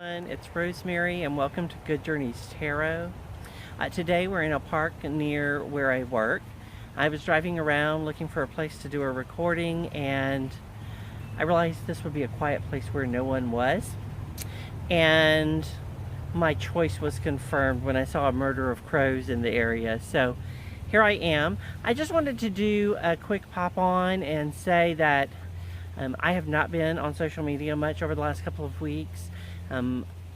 It's Rosemary and welcome to Good Journeys Tarot. Today we're in a park near where I work. I was driving around looking for a place to do a recording and I realized this would be a quiet place where no one was. And my choice was confirmed when I saw a murder of crows in the area. So here I am. I just wanted to do a quick pop on and say that I have not been on social media much over the last couple of weeks.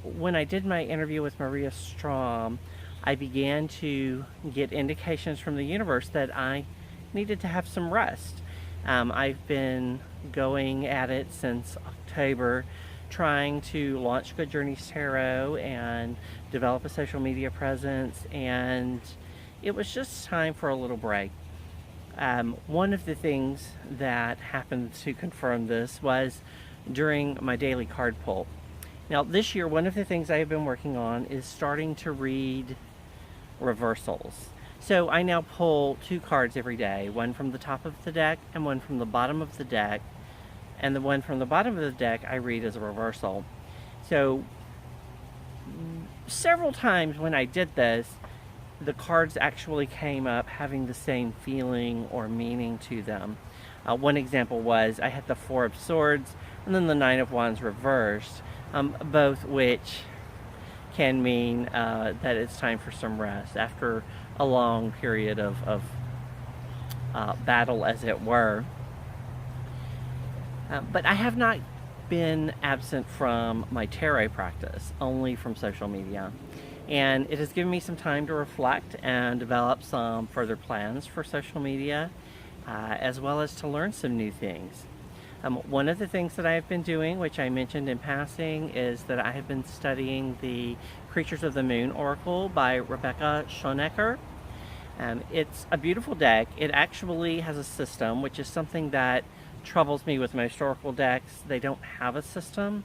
When I did my interview with Maria Strom, I began to get indications from the universe that I needed to have some rest. I've been going at it since October, trying to launch Good Journeys Tarot and develop a social media presence, and it was just time for a little break. One of the things that happened to confirm this was during my daily card pull. Now, this year, one of the things I have been working on is starting to read reversals. So I now pull 2 cards every day, one from the top of the deck and one from the bottom of the deck. And the one from the bottom of the deck I read as a reversal. So several times when I did this, the cards actually came up having the same feeling or meaning to them. One example was I had the 4 of Swords and then the 9 of Wands reversed. Both which can mean that it's time for some rest after a long period of battle, as it were. But I have not been absent from my tarot practice, only from social media. And it has given me some time to reflect and develop some further plans for social media, as well as to learn some new things. One of the things that I have been doing, which I mentioned in passing, is that I have been studying the Creatures of the Moon Oracle by Rebecca Schonecker. It's a beautiful deck. It actually has a system, which is something that troubles me with most Oracle decks. They don't have a system.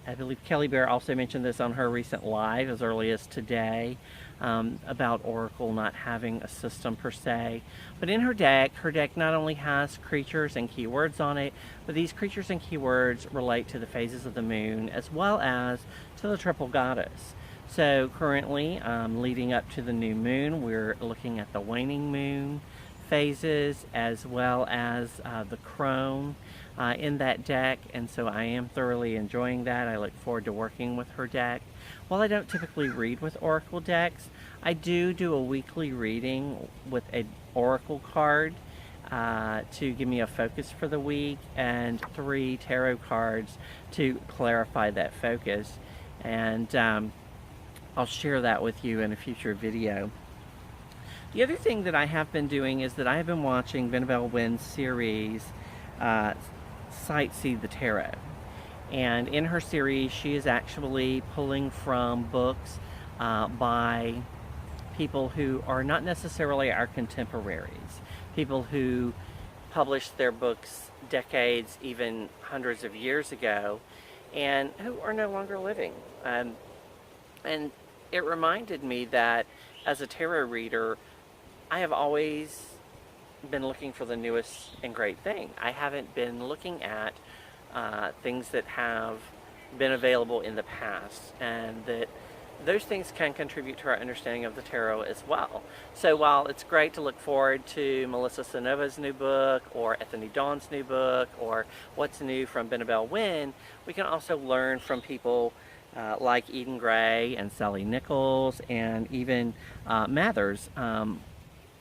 I believe Kelly Bear also mentioned this on her recent live as early as today, about Oracle not having a system per se. But in her deck not only has creatures and keywords on it, but these creatures and keywords relate to the phases of the moon as well as to the triple goddess. So currently, leading up to the new moon, we're looking at the waning moon phases as well as the crone in that deck, and so I am thoroughly enjoying that. I look forward to working with her deck. While I don't typically read with Oracle decks, I do a weekly reading with an Oracle card to give me a focus for the week, and 3 tarot cards to clarify that focus. And I'll share that with you in a future video. The other thing that I have been doing is that I have been watching Benebell Wynn's series, Sightsee the Tarot. And in her series, she is actually pulling from books by people who are not necessarily our contemporaries, people who published their books decades, even hundreds of years ago, and who are no longer living. And it reminded me that as a tarot reader, I have always been looking for the newest and great thing. I haven't been looking at things that have been available in the past, and that those things can contribute to our understanding of the tarot as well. So while it's great to look forward to Melissa Cynova's new book, or Ethony Dawn's new book, or what's new from Benebell Wynn, we can also learn from people like Eden Gray and Sally Nichols, and even Mathers.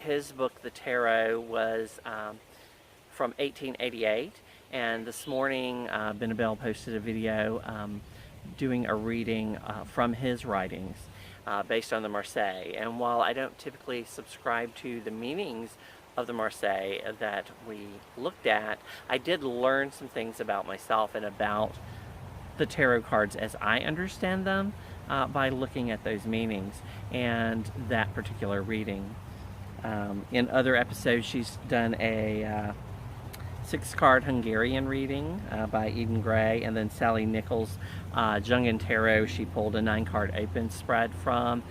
His book, The Tarot, was from 1888, and this morning Benebell posted a video doing a reading from his writings based on the Marseille. And while I don't typically subscribe to the meanings of the Marseille that we looked at, I did learn some things about myself and about the tarot cards as I understand them by looking at those meanings and that particular reading. In other episodes, she's done a 6-card Hungarian reading by Eden Gray, and then Sally Nichols' Jungian Tarot, she pulled a 9-card open spread from.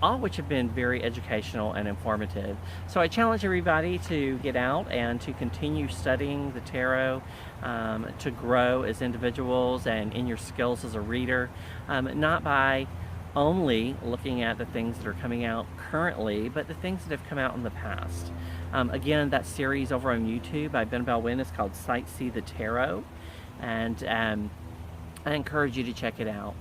all which have been very educational and informative. So I challenge everybody to get out and to continue studying the tarot, to grow as individuals and in your skills as a reader, not by only looking at the things that are coming out currently, but the things that have come out in the past. Again, that series over on YouTube by Benebell is called Sightsee the Tarot, and I encourage you to check it out.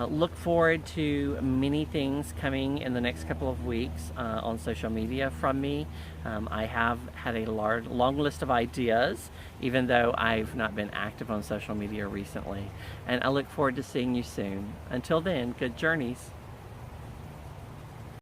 Look forward to many things coming in the next couple of weeks on social media from me. I have had a long list of ideas, even though I've not been active on social media recently. And I look forward to seeing you soon. Until then, good journeys.